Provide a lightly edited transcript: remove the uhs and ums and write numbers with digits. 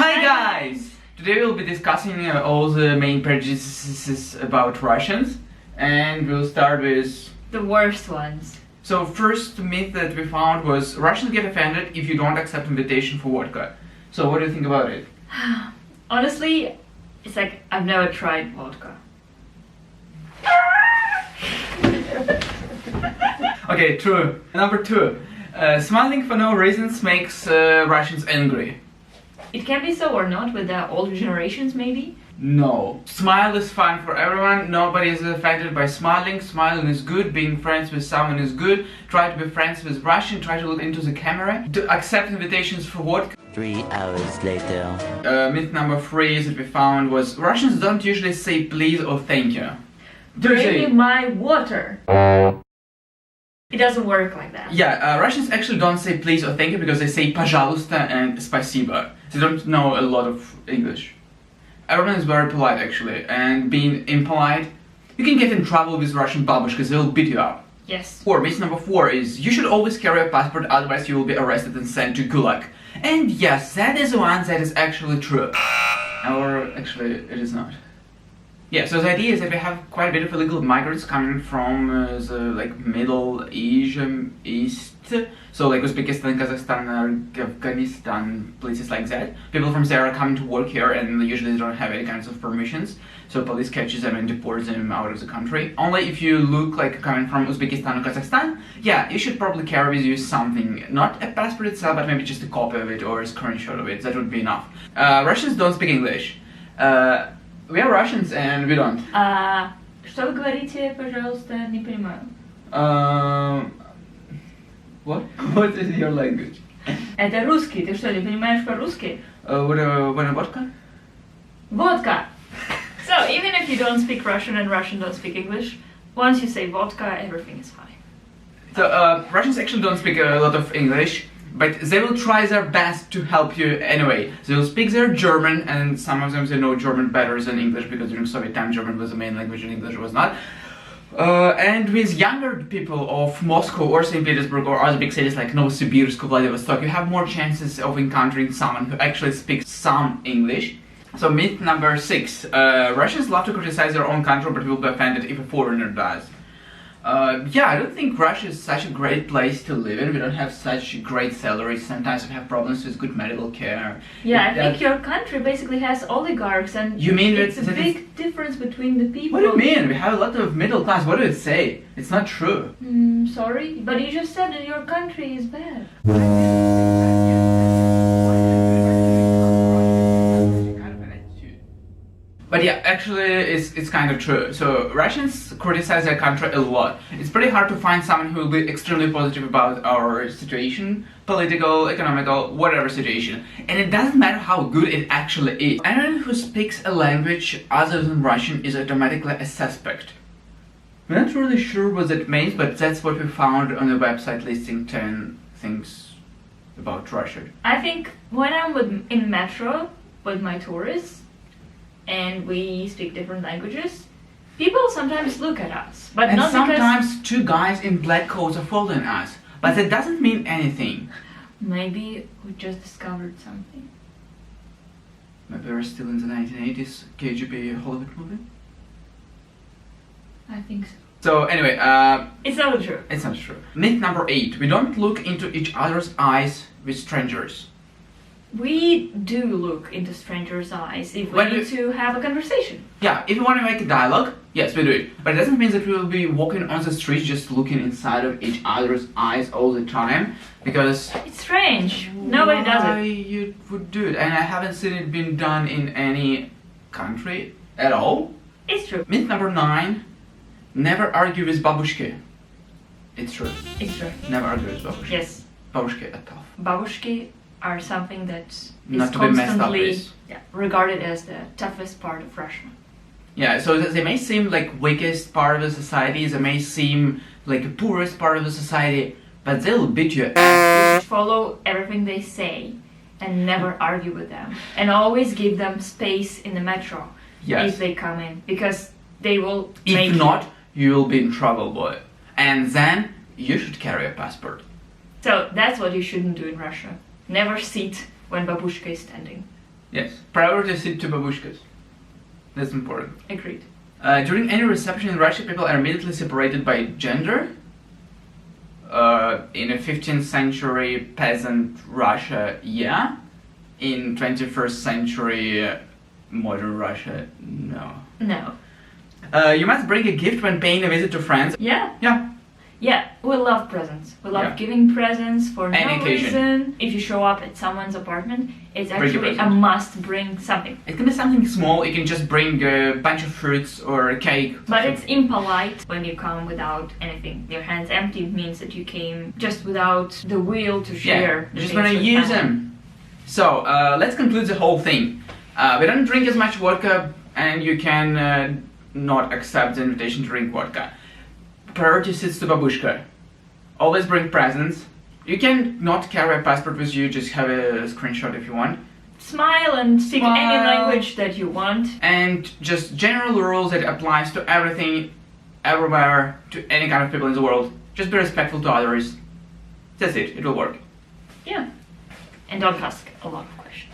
Hi guys! Today we'll be discussing all the main prejudices about Russians, and we'll start with the worst ones. So first myth that we found was Russians get offended if you don't accept invitation for vodka. So what do you think about it? Honestly, it's like I've never tried vodka. Okay, true. Number 2. Smiling for no reasons makes Russians angry. It can be so or not with the older generations, maybe? No. Smile is fine for everyone. Nobody is affected by smiling. Smiling is good. Being friends with someone is good. Try to be friends with Russian. Try to look into the camera. To accept invitations for vodka. 3 hours later. Myth number 3 that we found was Russians don't usually say please or thank you. Bring me my water. It doesn't work like that. Yeah, Russians actually don't say please or thank you because they say пожалуйста and спасибо. They don't know a lot of English. Everyone is very polite actually, and being impolite, you can get in trouble with Russian babushkas, they'll beat you up. Yes. Myth number 4 is you should always carry a passport, otherwise you will be arrested and sent to Gulag. And yes, that is one that is actually true. Or actually, it is not. Yeah, so the idea is that we have quite a bit of illegal migrants coming from the Middle East, so like Uzbekistan, Kazakhstan, Afghanistan, places like that. People from there are coming to work here and usually they don't have any kinds of permissions, so police catches them and deports them out of the country. Only if you look like coming from Uzbekistan or Kazakhstan, yeah, you should probably carry with you something, not a passport itself, but maybe just a copy of it or a screenshot of it, that would be enough. Russians don't speak English. We are Russians and we don't. Что вы говорите, пожалуйста, не понимаю. What? What is your language? Это русский. Ты что, не понимаешь по-русски? What vodka? Vodka. So even if you don't speak Russian and Russian don't speak English, once you say vodka, everything is fine. So Russians actually don't speak a lot of English, but they will try their best to help you anyway. They will speak their German, and some of them they know German better than English because during Soviet time German was the main language and English was not. And with younger people of Moscow or St. Petersburg or other big cities like Novosibirsk or Vladivostok, you have more chances of encountering someone who actually speaks some English. So myth number 6. Russians love to criticize their own country but will be offended if a foreigner does. Yeah, I don't think Russia is such a great place to live in. We don't have such great salaries. Sometimes we have problems with good medical care. Yeah, I think your country basically has oligarchs and you mean it's a big difference between the people. What do you mean? We have a lot of middle class. What do you say? It's not true. Sorry, but you just said that your country is bad. But yeah, actually, it's kind of true. So Russians criticize their country a lot. It's pretty hard to find someone who will be extremely positive about our situation, political, economical, whatever situation. And it doesn't matter how good it actually is. Anyone who speaks a language other than Russian is automatically a suspect. We're not really sure what that means, but that's what we found on the website listing 10 things about Russia. I think when I'm in metro with my tourists, and we speak different languages, people sometimes look at us, but and not sometimes 2 guys in black coats are following us, but that doesn't mean anything. Maybe we just discovered something. Maybe we're still in the 1980s KGB Hollywood movie? I think so. So anyway, it's not true. It's not true. Myth number 8. We don't look into each other's eyes with strangers. We do look into strangers' eyes if we need to have a conversation. Yeah, if we want to make a dialogue, yes, we do it. But it doesn't mean that we will be walking on the street just looking inside of each other's eyes all the time, because it's strange. Nobody does it. Why you would do it? And I haven't seen it being done in any country at all. It's true. Myth number 9. Never argue with Babushka. It's true. It's true. Never argue with Babushka. Yes. Babushka are tough. Babushki are something that is not to be messed up with. Regarded as the toughest part of Russia. Yeah, so they may seem like weakest part of the society, they may seem like the poorest part of the society, but they'll beat you ass. You should follow everything they say and never argue with them. And always give them space in the metro if they come in, because they will If not, you will be in trouble, boy. And then you should carry a passport. So that's what you shouldn't do in Russia. Never sit when Babushka is standing. Yes. Priority seat to babushkas. That's important. Agreed. During any reception in Russia, people are immediately separated by gender. In a 15th century peasant Russia, yeah. In 21st century modern Russia, no. No. You must bring a gift when paying a visit to friends. Yeah. Yeah. Yeah, we love presents. We love Yeah. giving presents for no Any occasion. reason. If you show up at someone's apartment, it's Bring a actually a present. must bring something. It can be something small. You can just bring a bunch of fruits or a cake. But it's impolite when you come without anything. Your hands empty means that you came just without the will to share. You the just things want to with use family. them. So let's conclude the whole thing. We don't drink as much vodka, and you can not accept the invitation to drink vodka. Priority seats to babushka. Always bring presents. You can not carry a passport with you, just have a screenshot if you want. Smile and speak any Smile. language that you want. And just general rules that applies to everything, everywhere, to any kind of people in the world. Just be respectful to others. That's it. It will work. Yeah. And don't ask a lot of questions.